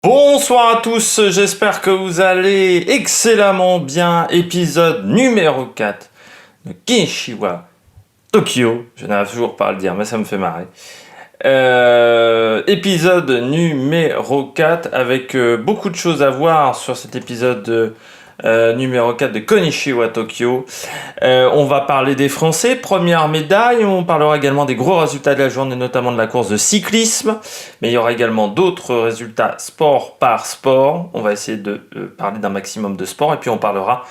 Bonsoir à tous, j'espère que vous allez excellemment bien. Épisode numéro 4 de Kinishiwa Tokyo. Je n'arrive toujours pas à le dire, mais ça me fait marrer. Épisode numéro 4 avec beaucoup de choses à voir sur cet épisode numéro 4 de Konishiwa Tokyo. On va parler des Français, première médaille. On parlera également des gros résultats de la journée, notamment de la course de cyclisme. Mais il y aura également d'autres résultats sport par sport. On va essayer de parler d'un maximum de sport. Et puis on parlera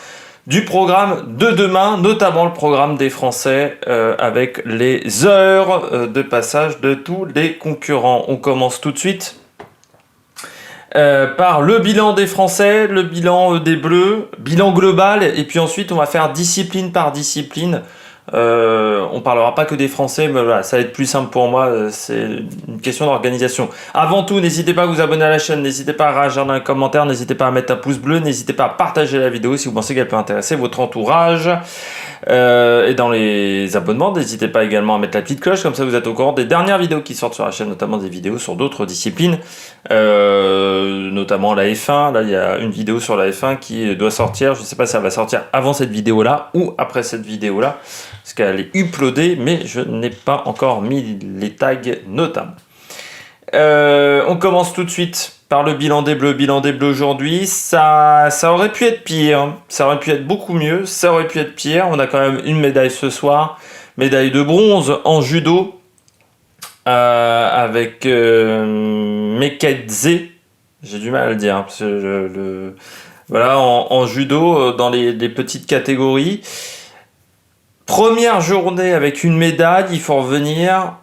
du programme de demain, notamment le programme des Français avec les heures de passage de tous les concurrents. On commence tout de suite par le bilan des Français, le bilan des Bleus, bilan global, et puis ensuite on va faire discipline par discipline. On parlera pas que des Français, mais voilà, ça va être plus simple pour moi, c'est une question d'organisation. Avant tout, n'hésitez pas à vous abonner à la chaîne, n'hésitez pas à réagir dans les commentaires, n'hésitez pas à mettre un pouce bleu, n'hésitez pas à partager la vidéo si vous pensez qu'elle peut intéresser votre entourage. Et dans les abonnements, n'hésitez pas également à mettre la petite cloche, comme ça vous êtes au courant des dernières vidéos qui sortent sur la chaîne, notamment des vidéos sur d'autres disciplines, notamment la F1. Là, il y a une vidéo sur la F1 qui doit sortir. Je ne sais pas si ça va sortir avant cette vidéo-là ou après cette vidéo-là, parce qu'elle est uploadée, mais je n'ai pas encore mis les tags notamment. On commence tout de suite par le bilan des Bleus. Bilan des Bleus aujourd'hui, ça aurait pu être pire, ça aurait pu être beaucoup mieux, ça aurait pu être pire. On a quand même une médaille ce soir, médaille de bronze en judo avec Mekedze, j'ai du mal à le dire, parce que voilà, en judo dans les petites catégories. Première journée avec une médaille, il faut revenir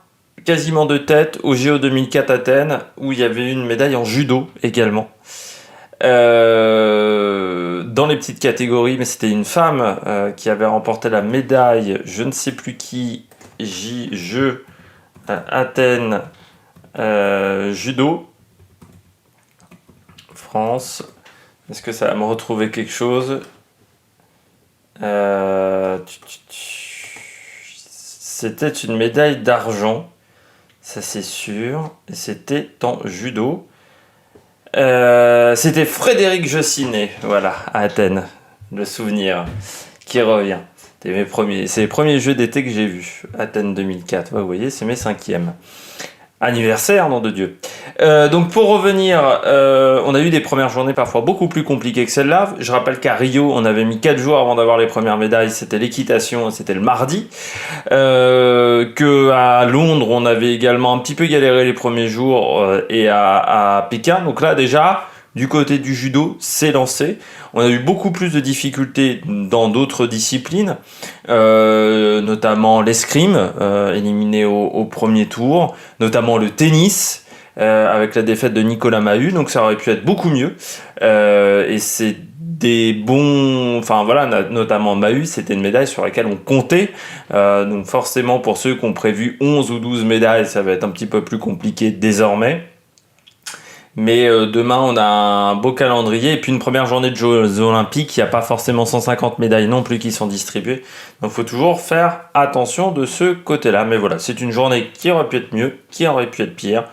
quasiment de tête au JO 2004 Athènes, où il y avait une médaille en judo également. Dans les petites catégories, mais c'était une femme qui avait remporté la médaille, je ne sais plus qui, Jeux Athènes judo. France. Est-ce que ça va me retrouver quelque chose? C'était une médaille d'argent. Ça c'est sûr, et c'était en judo. C'était Frédéric Jossinet, voilà, à Athènes, le souvenir qui revient. C'est les premiers jeux d'été que j'ai vus, Athènes 2004, ouais, vous voyez, c'est mes 5e. Anniversaire, nom de Dieu. Donc pour revenir, on a eu des premières journées parfois beaucoup plus compliquées que celle-là. Je rappelle qu'à Rio, on avait mis 4 jours avant d'avoir les premières médailles. C'était l'équitation, c'était le mardi. Que à Londres, on avait également un petit peu galéré les premiers jours et à Pékin. Donc là déjà, du côté du judo, c'est lancé. On a eu beaucoup plus de difficultés dans d'autres disciplines, notamment l'escrime, éliminé au premier tour, notamment le tennis, avec la défaite de Nicolas Mahut, donc ça aurait pu être beaucoup mieux. Et c'est des bons... Enfin voilà, notamment Mahut, c'était une médaille sur laquelle on comptait. Donc forcément, pour ceux qui ont prévu 11 ou 12 médailles, ça va être un petit peu plus compliqué désormais. Mais demain, on a un beau calendrier et puis une première journée de Jeux Olympiques. Il n'y a pas forcément 150 médailles non plus qui sont distribuées. Donc il faut toujours faire attention de ce côté-là. Mais voilà, c'est une journée qui aurait pu être mieux, qui aurait pu être pire.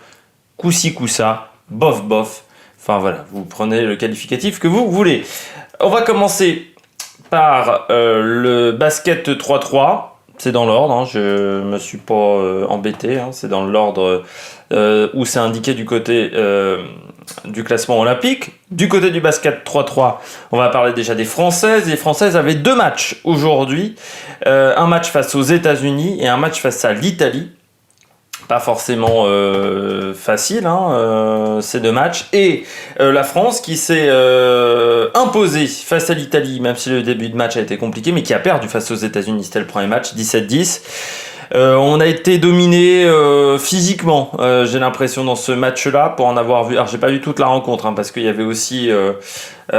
Coup-ci, coup-ça, bof, bof. Enfin voilà, vous prenez le qualificatif que vous voulez. On va commencer par le basket 3-3. C'est dans l'ordre, hein, je me suis pas embêté, hein, c'est dans l'ordre où c'est indiqué du côté du classement olympique. Du côté du basket 3-3, on va parler déjà des Françaises. Les Françaises avaient 2 matchs aujourd'hui, un match face aux États-Unis et un match face à l'Italie. Pas forcément facile, hein, ces 2 matchs. Et la France qui s'est imposée face à l'Italie, même si le début de match a été compliqué, mais qui a perdu face aux États-Unis. C'était le premier match, 17-10. On a été dominé physiquement, j'ai l'impression, dans ce match-là, pour en avoir vu. Alors, j'ai pas vu toute la rencontre, hein, parce qu'il y avait aussi...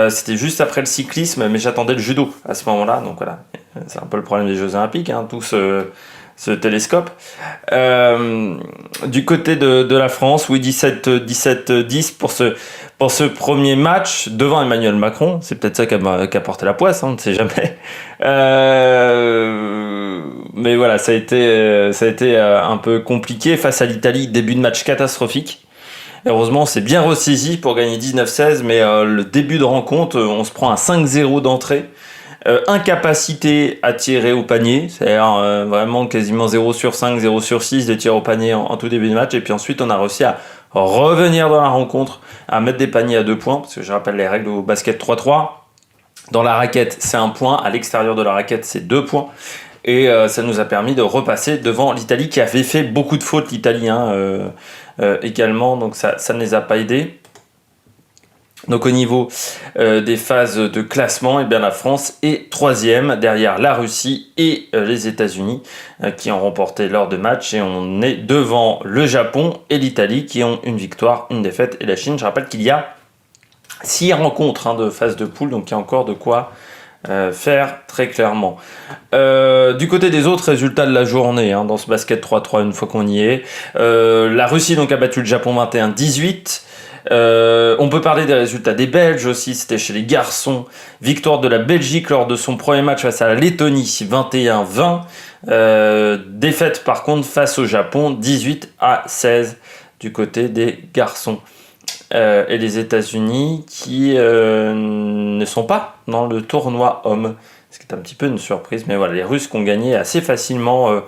c'était juste après le cyclisme, mais j'attendais le judo à ce moment-là. Donc voilà, c'est un peu le problème des Jeux Olympiques, hein, tout ce télescope. Du côté de la France, oui, 17-10 pour ce premier match devant Emmanuel Macron. C'est peut-être ça qui a porté la poisse, hein, on ne sait jamais. Mais voilà, ça a été un peu compliqué face à l'Italie. Début de match catastrophique. Heureusement, on s'est bien ressaisi pour gagner 19-16, mais le début de rencontre, on se prend un 5-0 d'entrée. Incapacité à tirer au panier, c'est-à-dire vraiment quasiment 0 sur 5, 0 sur 6 de tirs au panier en tout début de match. Et puis ensuite, on a réussi à revenir dans la rencontre, à mettre des paniers à 2 points, parce que je rappelle les règles au basket 3-3. Dans la raquette, c'est 1 point. À l'extérieur de la raquette, c'est 2 points. Et ça nous a permis de repasser devant l'Italie, qui avait fait beaucoup de fautes, l'Italie également. Donc ça ne les a pas aidés. Donc au niveau des phases de classement, eh bien, la France est 3e derrière la Russie et les États-Unis qui ont remporté lors de matchs. Et on est devant le Japon et l'Italie qui ont une victoire, une défaite et la Chine. Je rappelle qu'il y a 6 rencontres de phase de poule, donc il y a encore de quoi faire très clairement. Du côté des autres résultats de la journée, dans ce basket 3-3, une fois qu'on y est, la Russie donc a battu le Japon 21-18. On peut parler des résultats des Belges aussi, c'était chez les garçons. Victoire de la Belgique lors de son premier match face à la Lettonie, 21-20. Défaite par contre face au Japon, 18-16 du côté des garçons. Et les États-Unis qui ne sont pas dans le tournoi homme, ce qui est un petit peu une surprise. Mais voilà, les Russes qui ont gagné assez facilement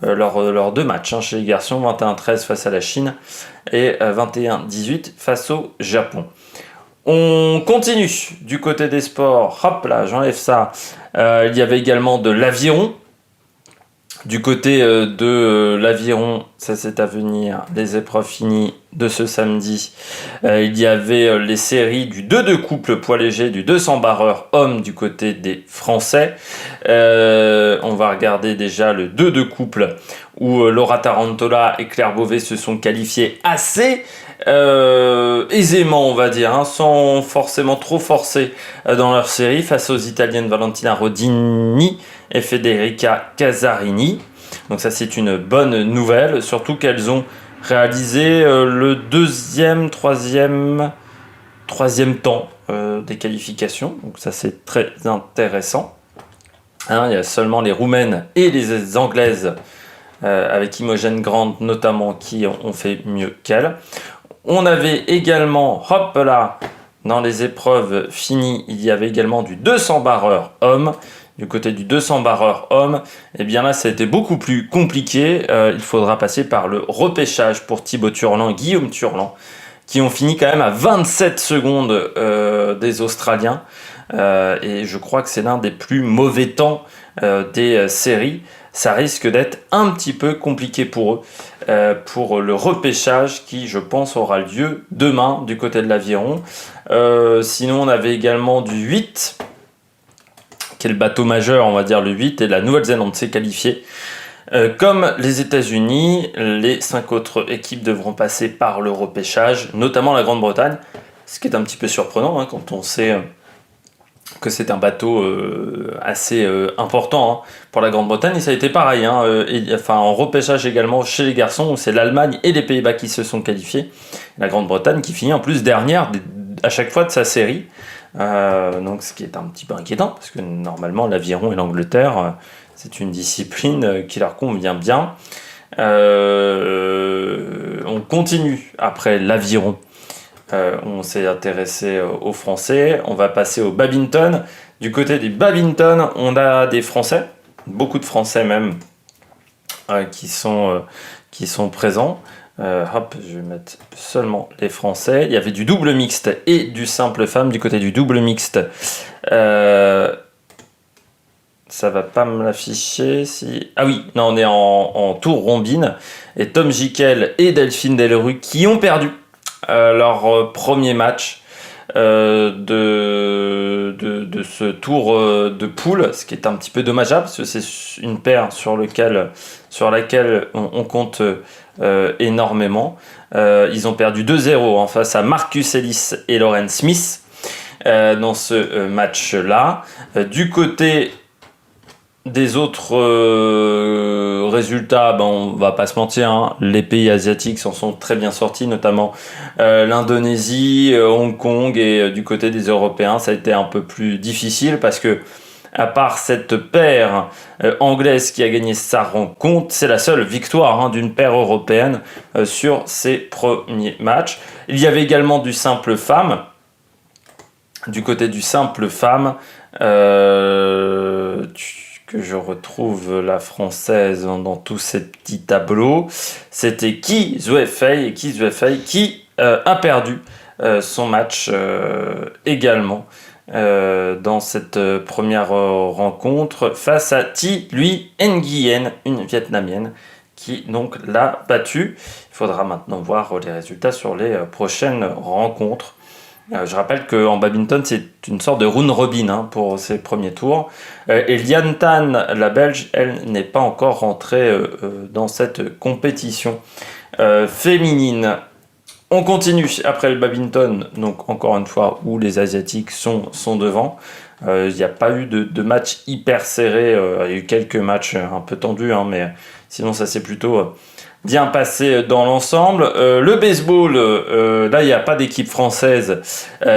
leurs 2 matchs chez les garçons, 21-13 face à la Chine et 21-18 face au Japon. On continue du côté des sports. Hop là, j'enlève ça. Il y avait également de l'aviron. Du côté de l'aviron, ça c'est à venir, les épreuves finies de ce samedi. Il y avait les séries du 2-2 couple poids léger, du 200 barreur homme du côté des Français. On va regarder déjà le 2-2 couple où Laura Tarantola et Claire Beauvais se sont qualifiées assez aisément, on va dire, sans forcément trop forcer dans leur série face aux Italiennes Valentina Rodini et Federica Casarini. Donc ça c'est une bonne nouvelle, surtout qu'elles ont réalisé le troisième temps des qualifications. Donc ça c'est très intéressant. Il y a seulement les Roumaines et les Anglaises avec Imogen Grant notamment qui ont fait mieux qu'elles. On avait également, hop là, dans les épreuves finies, il y avait également du 200 barreur homme. Du côté du 200 barreur homme, eh bien là, ça a été beaucoup plus compliqué. Il faudra passer par le repêchage pour Thibaut Turlan et Guillaume Turlan, qui ont fini quand même à 27 secondes des Australiens. Et je crois que c'est l'un des plus mauvais temps des séries. Ça risque d'être un petit peu compliqué pour eux, pour le repêchage qui, je pense, aura lieu demain du côté de l'aviron. Sinon, on avait également du 8, qui est le bateau majeur, on va dire le 8, et la Nouvelle-Zélande s'est qualifiée. Comme les États-Unis, les 5 autres équipes devront passer par le repêchage, notamment la Grande-Bretagne, ce qui est un petit peu surprenant quand on sait que c'est un bateau assez important pour la Grande-Bretagne. Et ça a été pareil, en repêchage également chez les garçons, où c'est l'Allemagne et les Pays-Bas qui se sont qualifiés. La Grande-Bretagne qui finit en plus dernière à chaque fois de sa série. Donc ce qui est un petit peu inquiétant, parce que normalement l'aviron et l'Angleterre, c'est une discipline qui leur convient bien. On continue après l'aviron. On s'est intéressé aux Français. On va passer au badminton. Du côté du badminton, on a des Français, beaucoup de Français même, qui sont présents. Je vais mettre seulement les Français. Il y avait du double mixte et du simple femme. Du côté du double mixte, ça va pas me l'afficher. Ah oui, non, on est en tour rombine. Et Tom Jikel et Delphine Delru qui ont perdu leur premier match de ce tour de poule, ce qui est un petit peu dommageable parce que c'est une paire sur laquelle on compte énormément. Ils ont perdu 2-0 face à Marcus Ellis et Lauren Smith dans ce match-là. Du côté des autres résultats, on va pas se mentir, les pays asiatiques s'en sont très bien sortis, notamment l'Indonésie, Hong Kong, et du côté des Européens, ça a été un peu plus difficile parce que à part cette paire anglaise qui a gagné sa rencontre, c'est la seule victoire d'une paire européenne sur ses premiers matchs. Il y avait également du simple femme. Du côté du simple femme, que je retrouve la française dans tous ces petits tableaux, c'était Qi Zuefei qui a perdu son match également dans cette première rencontre face à Thi Lui Nguyen, une Vietnamienne qui donc l'a battue. Il faudra maintenant voir les résultats sur les prochaines rencontres. Je rappelle qu'en badminton, c'est une sorte de round robin pour ces premiers tours. Et Lian Tan, la Belge, elle n'est pas encore rentrée dans cette compétition féminine. On continue après le badminton, donc encore une fois, où les Asiatiques sont devant. Il n'y a pas eu de match hyper serré. Il y a eu quelques matchs un peu tendus, mais sinon ça s'est plutôt bien passé dans l'ensemble. Le baseball, là il n'y a pas d'équipe française,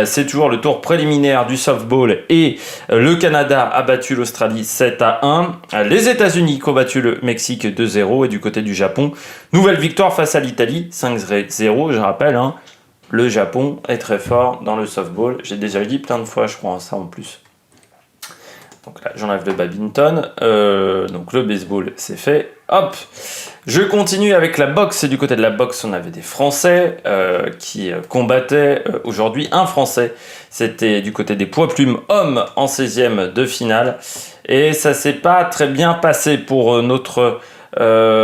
c'est toujours le tour préliminaire du softball et le Canada a battu l'Australie 7-1. Les États-Unis qui ont battu le Mexique 2-0 et du côté du Japon, nouvelle victoire face à l'Italie 5-0. Je rappelle, le Japon est très fort dans le softball. J'ai déjà dit plein de fois, je crois, ça en plus. Donc là, j'enlève le badminton. Donc le baseball, c'est fait. Hop, je continue avec la boxe. Et du côté de la boxe, on avait des Français qui combattaient aujourd'hui. Un Français, c'était du côté des poids plumes hommes en 16e de finale. Et ça s'est pas très bien passé pour notre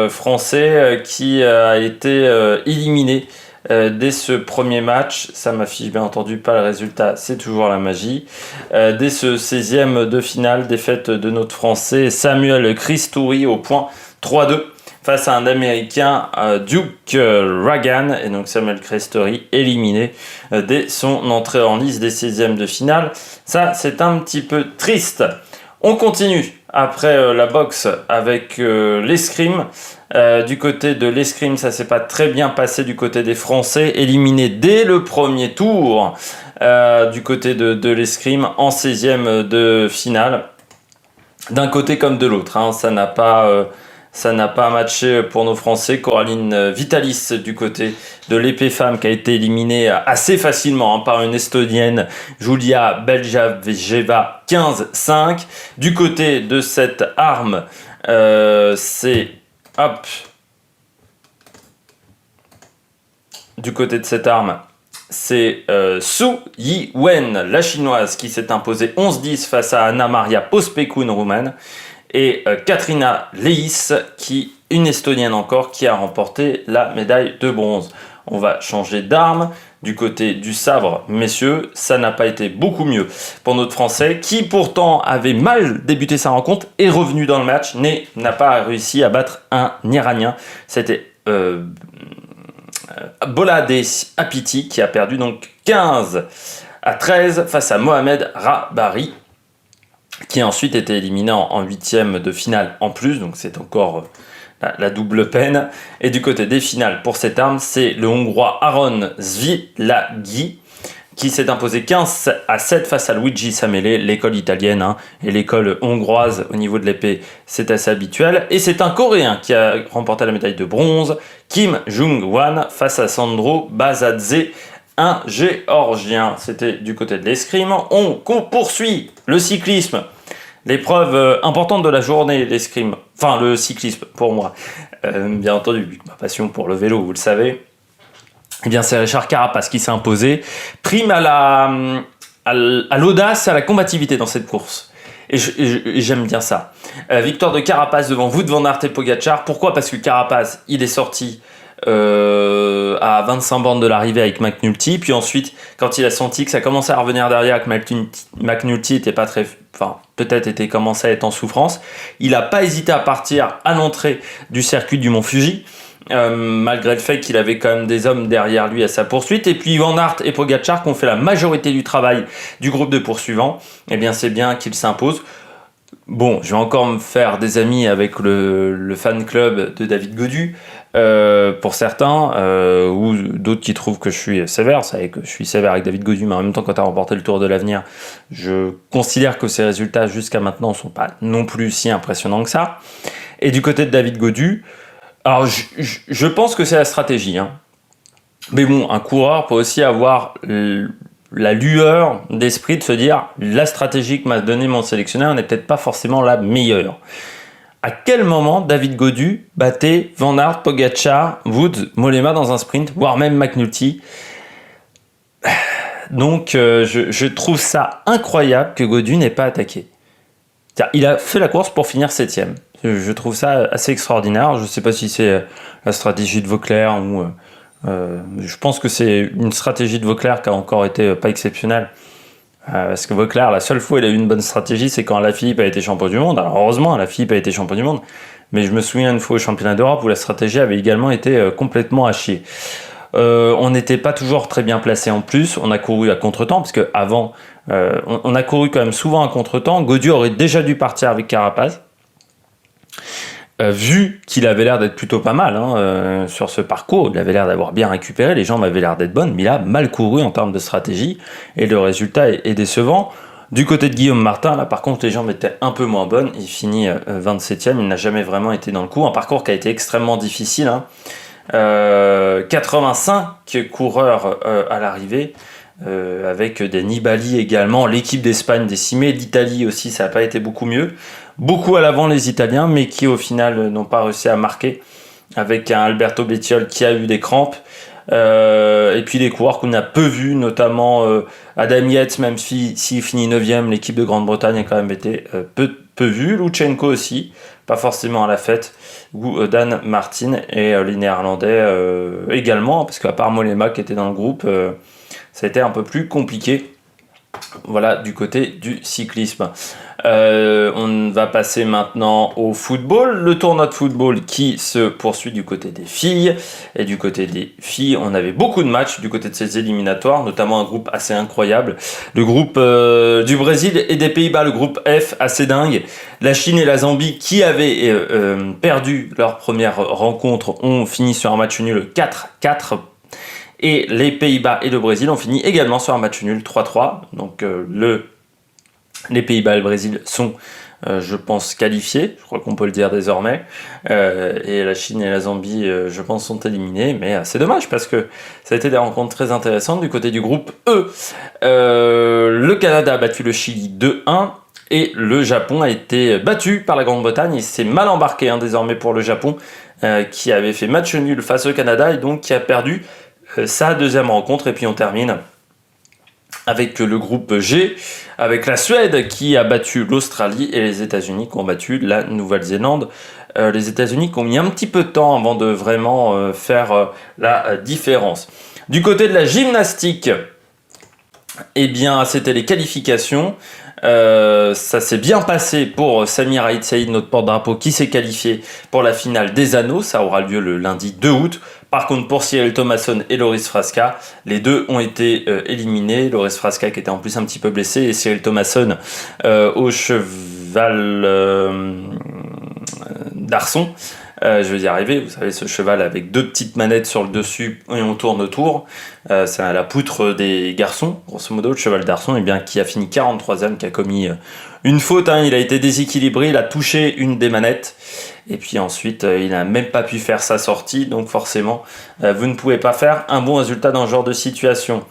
Français qui a été éliminé dès ce premier match. Ça m'affiche bien entendu pas le résultat, c'est toujours la magie. Dès ce 16e de finale, défaite de notre Français Samuel Christouri au point 3-2 face à un Américain, Duke Ragan. Et donc Samuel Christouri éliminé dès son entrée en liste des 16e de finale. Ça, c'est un petit peu triste. On continue après la boxe avec l'escrime. Du côté de l'escrime, ça s'est pas très bien passé du côté des Français, éliminés dès le premier tour du côté de l'escrime en 16e de finale. D'un côté comme de l'autre, ça n'a pas matché pour nos Français. Coraline Vitalis du côté de l'épée femme qui a été éliminée assez facilement par une Estonienne, Julia Beljaveva 15-5. Du côté de cette arme, c'est Su Yiwen, la chinoise, qui s'est imposée 11-10 face à Anna Maria Pospekun, roumaine, et Katrina Leis, une estonienne encore, qui a remporté la médaille de bronze. On va changer d'arme. Du côté du sabre, messieurs, ça n'a pas été beaucoup mieux pour notre Français, qui pourtant avait mal débuté sa rencontre, est revenu dans le match, mais n'a pas réussi à battre un Iranien. C'était Bolade Apiti qui a perdu donc 15-13 face à Mohamed Rabari, qui a ensuite été éliminé en 8e de finale en plus, donc c'est encore la double peine. Et du côté des finales pour cette arme, c'est le Hongrois Aron Svilagi qui s'est imposé 15-7 face à Luigi Samele, l'école italienne et l'école hongroise au niveau de l'épée, c'est assez habituel. Et c'est un Coréen qui a remporté la médaille de bronze, Kim Jung-wan, face à Sandro Bazadze, un Géorgien. C'était du côté de l'escrime. On poursuit le cyclisme. L'épreuve importante de la journée, l'escrime. Enfin, le cyclisme, pour moi. Bien entendu, vu que ma passion pour le vélo, vous le savez. Eh bien, c'est Richard Carapaz qui s'est imposé. Prime à l'audace, à la combativité dans cette course. Et j'aime bien ça. Victoire de Carapaz devant Wout van Aert et Pogačar. Pourquoi ? Parce que Carapaz, il est sorti à 25 bornes de l'arrivée avec McNulty, puis ensuite quand il a senti que ça commençait à revenir derrière, que McNulty était pas très, peut-être commençait à être en souffrance, il n'a pas hésité à partir à l'entrée du circuit du Mont Fuji, malgré le fait qu'il avait quand même des hommes derrière lui à sa poursuite. Et puis Van Aert et Pogačar qui ont fait la majorité du travail du groupe de poursuivants, et bien c'est bien qu'ils s'imposent. Bon, je vais encore me faire des amis avec le fan club de David Gaudu. pour certains, ou d'autres qui trouvent que je suis sévère. Vous savez que je suis sévère avec David Gaudu, mais en même temps, quand tu as remporté le Tour de l'Avenir, je considère que ses résultats jusqu'à maintenant ne sont pas non plus si impressionnants que ça. Et du côté de David Gaudu, alors je pense que c'est la stratégie, hein. Mais bon, un coureur peut aussi avoir la lueur d'esprit de se dire la stratégie que m'a donné mon sélectionneur n'est peut-être pas forcément la meilleure. À quel moment David Gaudu battait Van Aert, Pogacar, Woods, Mollema dans un sprint, voire même McNulty? Donc je trouve ça incroyable que Gaudu n'ait pas attaqué. Il a fait la course pour finir 7ème. Je trouve ça assez extraordinaire. Je ne sais pas si c'est la stratégie de Vauclair ou... je pense que c'est une stratégie de Vauclair qui a encore été pas exceptionnelle. Parce que Vauclair, la seule fois où il a eu une bonne stratégie, c'est quand Alaphilippe a été champion du monde. Alors heureusement, Alaphilippe a été champion du monde, mais je me souviens une fois au championnat d'Europe où la stratégie avait également été complètement à chier. On n'était pas toujours très bien placé en plus, on a couru à contre-temps, parce qu'avant, on a couru quand même souvent à contre-temps. Gaudu aurait déjà dû partir avec Carapaz. Vu qu'il avait l'air d'être plutôt pas mal sur ce parcours, il avait l'air d'avoir bien récupéré, les jambes avaient l'air d'être bonnes, mais il a mal couru en termes de stratégie, et le résultat est décevant. Du côté de Guillaume Martin, là par contre les jambes étaient un peu moins bonnes, il finit 27ème, il n'a jamais vraiment été dans le coup, un parcours qui a été extrêmement difficile, 85 coureurs à l'arrivée, avec des Nibali également, l'équipe d'Espagne décimée, l'Italie aussi ça n'a pas été beaucoup mieux. Beaucoup à l'avant les Italiens, mais qui au final n'ont pas réussi à marquer, avec un Alberto Bettiol qui a eu des crampes, et puis les coureurs qu'on a peu vus, notamment Adam Yates, même s'il finit 9ème, l'équipe de Grande-Bretagne a quand même été peu vue, Lutsenko aussi, pas forcément à la fête, ou Dan Martin et les Néerlandais également, parce qu'à part Mollema qui était dans le groupe, ça a été un peu plus compliqué. Voilà, du côté du cyclisme. On va passer maintenant au football. Le tournoi de football qui se poursuit du côté des filles. Et du côté des filles, on avait beaucoup de matchs du côté de ces éliminatoires, notamment un groupe assez incroyable. Le groupe du Brésil et des Pays-Bas, le groupe F, assez dingue. La Chine et la Zambie, qui avaient perdu leur première rencontre, ont fini sur un match nul 4-4. Et les Pays-Bas et le Brésil ont fini également sur un match nul 3-3. Donc les Pays-Bas et le Brésil sont, je pense, qualifiés. Je crois qu'on peut le dire désormais. Et la Chine et la Zambie, je pense, sont éliminés. Mais c'est dommage parce que ça a été des rencontres très intéressantes. Du côté du groupe E, le Canada a battu le Chili 2-1. Et le Japon a été battu par la Grande-Bretagne. Il s'est mal embarqué désormais pour le Japon, qui avait fait match nul face au Canada et donc qui a perdu sa deuxième rencontre. Et puis on termine avec le groupe G, avec la Suède qui a battu l'Australie et les États-Unis qui ont battu la Nouvelle-Zélande. Les États-Unis qui ont mis un petit peu de temps avant de vraiment faire la différence. Du côté de la gymnastique, eh bien c'était les qualifications. Ça s'est bien passé pour Samir Aït Saïd, notre porte-drapeau, qui s'est qualifié pour la finale des anneaux. Ça aura lieu le lundi 2 août. Par contre, pour Cyril Thomasson et Loris Frasca, les deux ont été éliminés. Loris Frasca qui était en plus un petit peu blessé et Cyril Thomasson au cheval d'Arçon. Je vais y arriver, vous savez, ce cheval avec deux petites manettes sur le dessus et on tourne autour. C'est la poutre des garçons, grosso modo, le cheval d'Arçon, eh bien, qui a fini 43e, qui a commis une faute. Il a été déséquilibré, il a touché une des manettes. Et puis ensuite, il n'a même pas pu faire sa sortie. Donc forcément, vous ne pouvez pas faire un bon résultat dans ce genre de situation.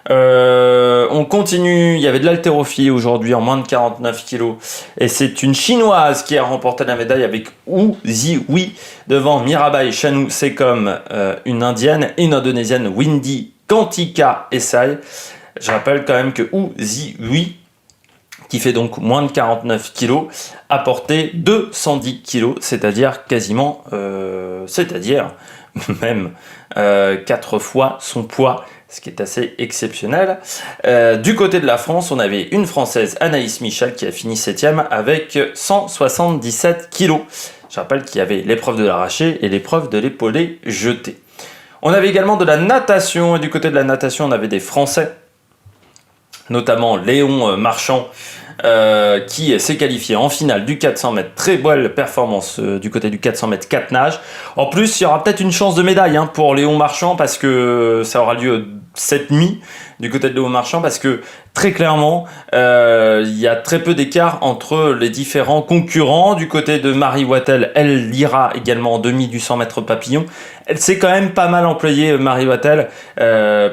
On continue, il y avait de l'haltérophilie aujourd'hui en moins de 49 kg et c'est une chinoise qui a remporté la médaille avec Wu Zihui devant Mirabai Chanu Sekom, une indienne, et une indonésienne, Windy Kantika Esai. Je rappelle quand même que Wu Zihui, qui fait donc moins de 49 kg, a porté 210 kg, c'est-à-dire quasiment, même 4 fois son poids, ce qui est assez exceptionnel. Du côté de la France, on avait une Française, Anaïs Michel, qui a fini 7ème avec 177 kg. Je rappelle qu'il y avait l'épreuve de l'arraché et l'épreuve de l'épaulé jeté. On avait également de la natation, et du côté de la natation, on avait des Français, notamment Léon Marchand, qui s'est qualifié en finale du 400 mètres. Très belle performance du côté du 400 mètres 4 nages. En plus, il y aura peut-être une chance de médaille pour Léon Marchand parce que ça aura lieu cette nuit du côté de Léon Marchand parce que très clairement, il y a très peu d'écart entre les différents concurrents. Du côté de Marie Wattel, elle ira également en demi du 100 mètres papillon. Elle s'est quand même pas mal employée, Marie Wattel.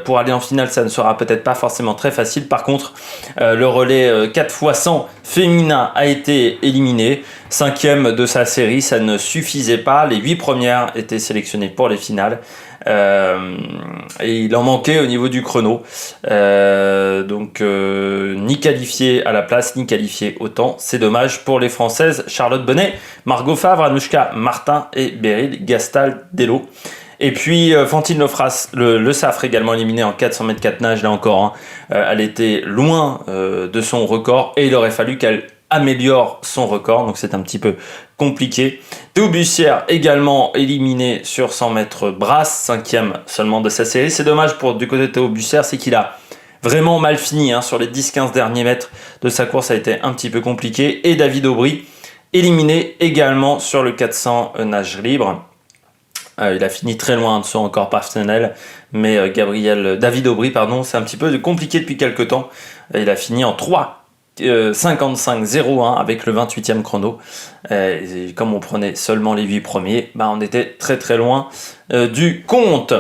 Pour aller en finale, ça ne sera peut-être pas forcément très facile. Par contre, le relais 4x100 féminin a été éliminé. 5e de sa série, ça ne suffisait pas. Les 8 premières étaient sélectionnées pour les finales. Et il en manquait au niveau du chrono. Donc ni qualifié à la place, ni qualifié au temps. C'est dommage pour les Françaises Charlotte Bonnet, Margot Favre, Anouchka Martin et Beryl Gastaldello. Et puis Fantine Lofras, le Safre également éliminé en 400 mètres 4 nages, là encore. Elle était loin de son record et il aurait fallu qu'elle améliore son record, donc c'est un petit peu compliqué. Théo Bussière également éliminé sur 100 mètres brasse, 5e seulement de sa série. C'est dommage pour du côté de Théo Bussière, c'est qu'il a vraiment mal fini sur les 10-15 derniers mètres de sa course, ça a été un petit peu compliqué. Et David Aubry éliminé également sur le 400 nage libre. Il a fini très loin de son record personnel, mais David Aubry, c'est un petit peu compliqué depuis quelques temps. Il a fini en 55-01 avec le 28e chrono. Et comme on prenait seulement les 8 premiers, on était très très loin du compte.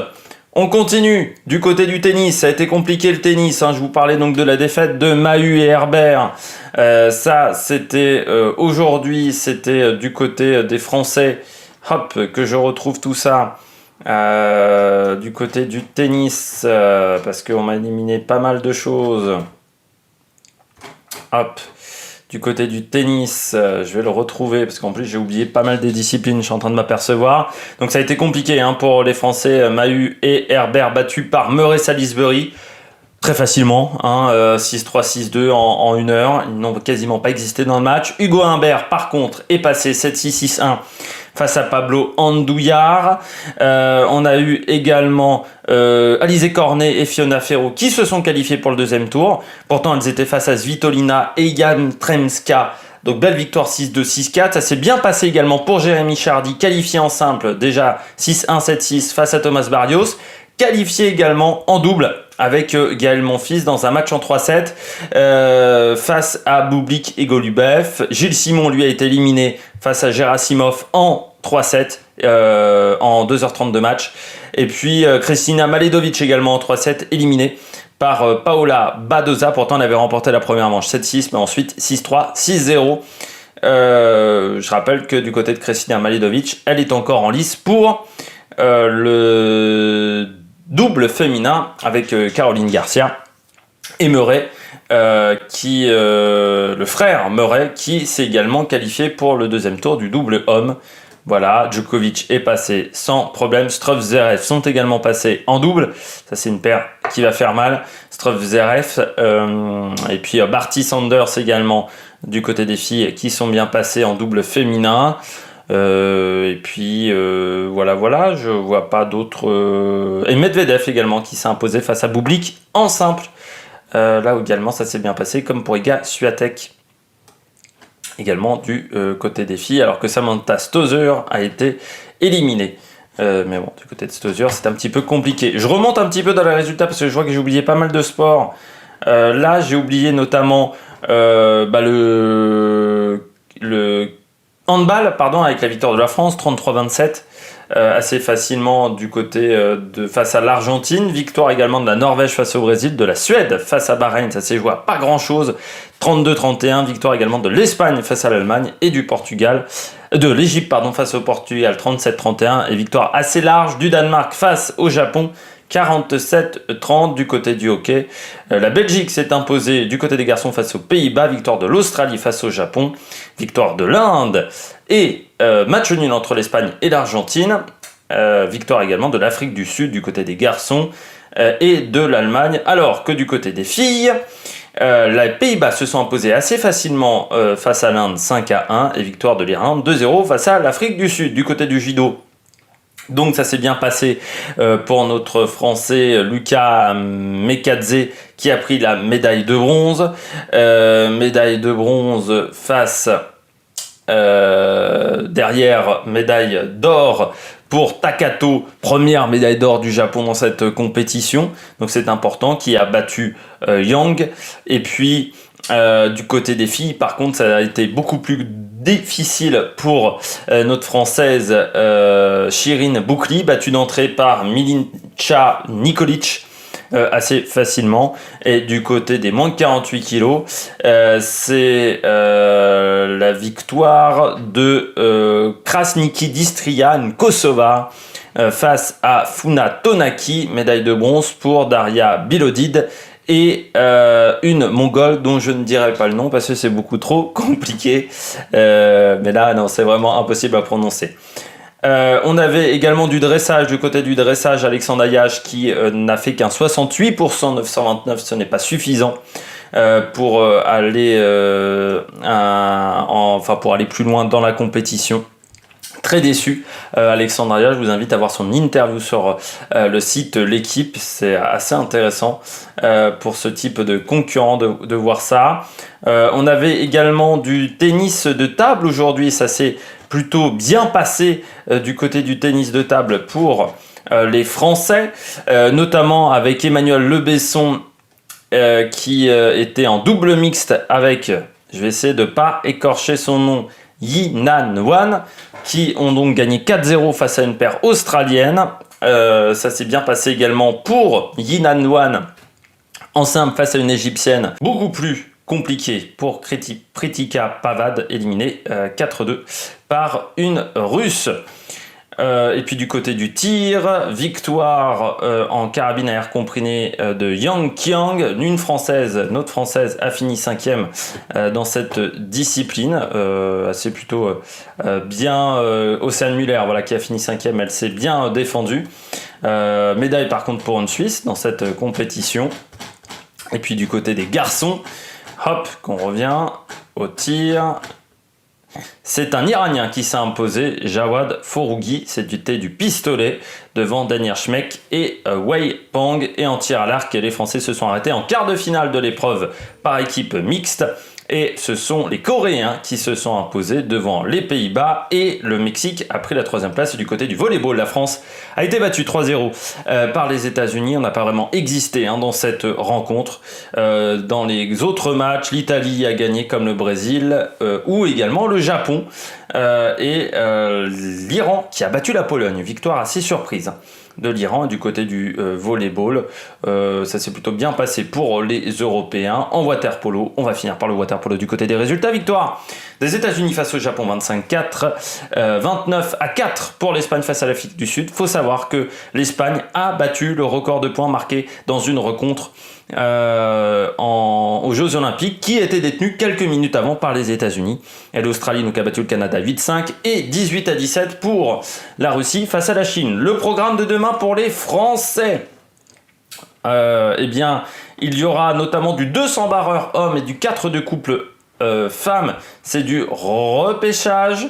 On continue du côté du tennis. Ça a été compliqué le tennis. Je vous parlais donc de la défaite de Mahut et Herbert. Ça, c'était aujourd'hui, c'était du côté des Français. Hop, que je retrouve tout ça. Du côté du tennis, parce qu'on m'a éliminé pas mal de choses. Hop, du côté du tennis, je vais le retrouver parce qu'en plus j'ai oublié pas mal des disciplines, je suis en train de m'apercevoir. Donc ça a été compliqué pour les Français, Mahut et Herbert battus par Murray Salisbury. Très facilement, 6-3, 6-2 en 1 heure. Ils n'ont quasiment pas existé dans le match. Hugo Humbert, par contre, est passé 7-6, 6-1 face à Pablo Andouillard. On a eu également Alizé Cornet et Fiona Ferro qui se sont qualifiés pour le deuxième tour. Pourtant, elles étaient face à Svitolina et Jan Tremska. Donc, belle victoire 6-2, 6-4. Ça s'est bien passé également pour Jérémy Chardy, qualifié en simple, déjà 6-1, 7-6 face à Thomas Barrios. Qualifié également en double avec Gaël Monfils dans un match en 3-7 face à Bublik et Golubev. Gilles Simon, lui, a été éliminé face à Gerasimov en 3-7 en 2h30 de match. Et puis Kristina Maledovic également en 3-7, éliminée par Paola Badoza. Pourtant, elle avait remporté la première manche 7-6, mais ensuite 6-3, 6-0. Je rappelle que du côté de Kristina Maledovic, elle est encore en lice pour le double féminin avec Caroline Garcia et Murray, le frère Murray, qui s'est également qualifié pour le deuxième tour du double homme. Voilà, Djokovic est passé sans problème. Struff Zverev sont également passés en double. Ça, c'est une paire qui va faire mal. Struff Zverev et puis Barty Sanders également du côté des filles qui sont bien passées en double féminin. Et puis voilà, je vois pas d'autres. Et Medvedev également qui s'est imposé face à Bublik en simple. Là également ça s'est bien passé, comme pour Iga Swiatek également du côté des filles, alors que Samantha Stosur a été éliminée. Mais bon, du côté de Stosur, c'est un petit peu compliqué. Je remonte un petit peu dans les résultats parce que je vois que j'ai oublié pas mal de sports. Là, j'ai oublié notamment le handball, avec la victoire de la France, 33-27, assez facilement du côté face à l'Argentine. Victoire également de la Norvège face au Brésil, de la Suède face à Bahreïn, ça s'est joué à pas grand-chose, 32-31. Victoire également de l'Espagne face à l'Allemagne et de l'Égypte face au Portugal, 37-31. Et victoire assez large du Danemark face au Japon, 47-30 du côté du hockey. La Belgique s'est imposée du côté des garçons face aux Pays-Bas. Victoire de l'Australie face au Japon. Victoire de l'Inde. Et match nul entre l'Espagne et l'Argentine. Victoire également de l'Afrique du Sud du côté des garçons et de l'Allemagne. Alors que du côté des filles, les Pays-Bas se sont imposés assez facilement face à l'Inde, 5-1. Et victoire de l'Irlande, 2-0 face à l'Afrique du Sud. Du côté du judo, Donc ça s'est bien passé pour notre Français Lucas Mekadze qui a pris la médaille de bronze. Médaille de bronze face derrière médaille d'or pour Takato, première médaille d'or du Japon dans cette compétition. Donc c'est important, qui a battu Yang. Et puis du côté des filles, par contre, ça a été beaucoup plus difficile pour notre Française Shirin Boukli, battue d'entrée par Milincha Nikolic assez facilement. Et du côté des moins de 48 kilos, c'est la victoire de Krasniki Distria, une Kosovare, face à Funa Tonaki, médaille de bronze pour Daria Bilodid, et une Mongole dont je ne dirai pas le nom parce que c'est beaucoup trop compliqué. Mais là, non, c'est vraiment impossible à prononcer. On avait également du dressage, du côté du dressage, Alexandre Ayache qui n'a fait qu'un 68%, 929, ce n'est pas suffisant pour aller pour aller plus loin dans la compétition. Très déçu, Alexandre Ayache, je vous invite à voir son interview sur le site L'équipe, c'est assez intéressant pour ce type de concurrent de voir ça. On avait également du tennis de table aujourd'hui, ça s'est plutôt bien passé du côté du tennis de table pour les Français, notamment avec Emmanuel Lebesson qui était en double mixte avec, je vais essayer de ne pas écorcher son nom, Yi-Nan Wan, qui ont donc gagné 4-0 face à une paire australienne. Ça s'est bien passé également pour Yi-Nan Wan en simple face à une égyptienne, beaucoup plus compliqué pour Pritika Pavad, éliminé 4-2 par une russe. Et puis du côté du tir, victoire en carabine à air comprimé de Yang Qiang, une française, notre française a fini 5e dans cette discipline, c'est plutôt bien Océane Muller, voilà, qui a fini 5e, elle s'est bien défendue. Médaille par contre pour une Suisse dans cette compétition. Et puis du côté des garçons, hop, qu'on revient au tir. C'est un Iranien qui s'est imposé, Jawad Foroughi, c'était du pistolet devant Daniel Schmeck et Wei Pang. Et en tir à l'arc, les Français se sont arrêtés en quart de finale de l'épreuve par équipe mixte. Et ce sont les Coréens qui se sont imposés devant les Pays-Bas, et le Mexique a pris la 3e place. Et du côté du volleyball, la France a été battue 3-0 par les États-Unis. On n'a pas vraiment existé dans cette rencontre. Dans les autres matchs, l'Italie a gagné comme le Brésil, ou également le Japon, et l'Iran qui a battu la Pologne. Victoire assez surprise de l'Iran. Et du côté du volleyball, ça s'est plutôt bien passé pour les Européens. En water-polo, on va finir par le water-polo du côté des résultats. Victoire des États-Unis face au Japon 25-4, 29-4 pour l'Espagne face à l'Afrique du Sud. Faut savoir que l'Espagne a battu le record de points marqué dans une rencontre aux Jeux Olympiques, qui était détenu quelques minutes avant par les États-Unis. Et l'Australie donc a battu le Canada 8-5 et 18-17 pour la Russie face à la Chine. Le programme de demain pour les Français, eh bien, il y aura notamment du 200 barreur hommes et du 4 de couple femmes. C'est du repêchage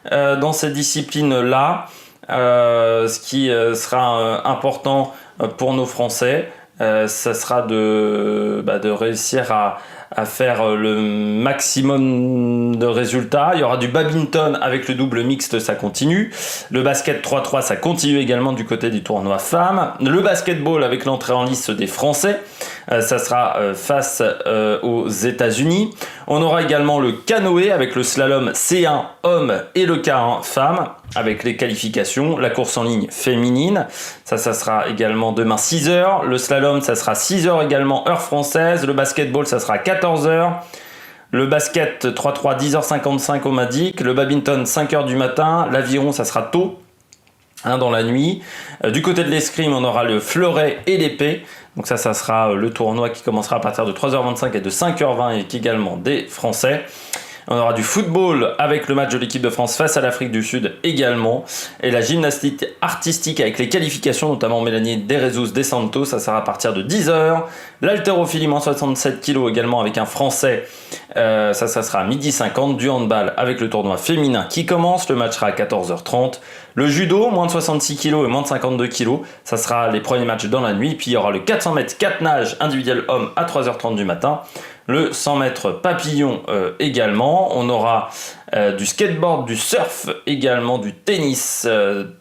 dans ces disciplines-là, ce qui sera important pour nos Français. Ça sera de réussir à faire le maximum de résultats. Il y aura du badminton avec le double mixte, ça continue. Le basket 3-3, ça continue également du côté du tournoi femmes. Le basketball avec l'entrée en lice des Français, ça sera face aux États-Unis. On aura également le canoë avec le slalom C1 homme et le K1 femme avec les qualifications. La course en ligne féminine, ça sera également demain 6h. Le slalom, ça sera 6h également, heure française. Le basketball, ça sera 14h. Le basket 3-3, 10h55 au Madic. Le badminton, 5h du matin. L'aviron, ça sera tôt, dans la nuit. Du côté de l'escrime, on aura le fleuret et l'épée. Donc ça sera le tournoi qui commencera à partir de 3h25 et de 5h20 et qui également des Français. On aura du football avec le match de l'équipe de France face à l'Afrique du Sud également. Et la gymnastique artistique avec les qualifications, notamment Mélanie Derezus des Santos, ça sera à partir de 10h. L'haltérophilie moins 67 kg également avec un Français, ça sera à 12h50. Du handball avec le tournoi féminin qui commence, le match sera à 14h30. Le judo, moins de 66 kg et moins de 52 kg, ça sera les premiers matchs dans la nuit. Puis il y aura le 400 mètres 4 nages individuel homme à 3h30 du matin. Le 100 mètres papillon également. On aura du skateboard, du surf également, du tennis,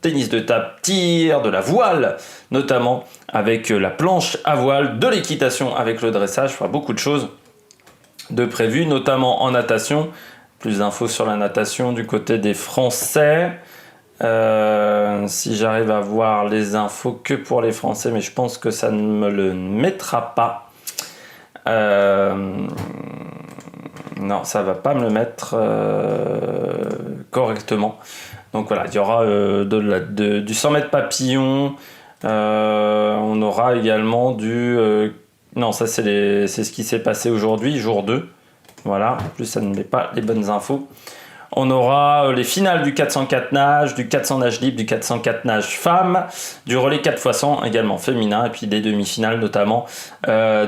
tennis de table, tir, de la voile notamment avec la planche à voile, de l'équitation avec le dressage. Enfin, beaucoup de choses de prévues, notamment en natation. Plus d'infos sur la natation du côté des Français. Si j'arrive à voir les infos que pour les Français, mais je pense que ça ne me le mettra pas. Non, ça va pas me le mettre correctement. Donc voilà, il y aura du 100 mètres papillon. On aura également du... non, ça c'est ce qui s'est passé aujourd'hui, jour 2. Voilà, en plus ça ne met pas les bonnes infos. On aura les finales du 404 nage, du 400 nage libre, du 404 nage femme, du relais 4x100 également féminin, et puis des demi-finales notamment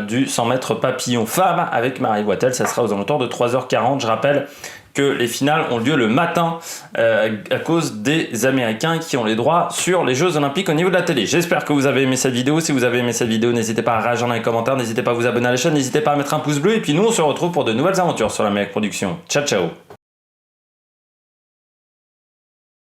du 100 mètres papillon femme avec Marie Boitel. Ça sera aux alentours de 3h40. Je rappelle que les finales ont lieu le matin à cause des Américains qui ont les droits sur les Jeux Olympiques au niveau de la télé. J'espère que vous avez aimé cette vidéo. Si vous avez aimé cette vidéo, n'hésitez pas à réagir dans les commentaires, n'hésitez pas à vous abonner à la chaîne, n'hésitez pas à mettre un pouce bleu, et puis nous on se retrouve pour de nouvelles aventures sur la Méric Production. Ciao ciao.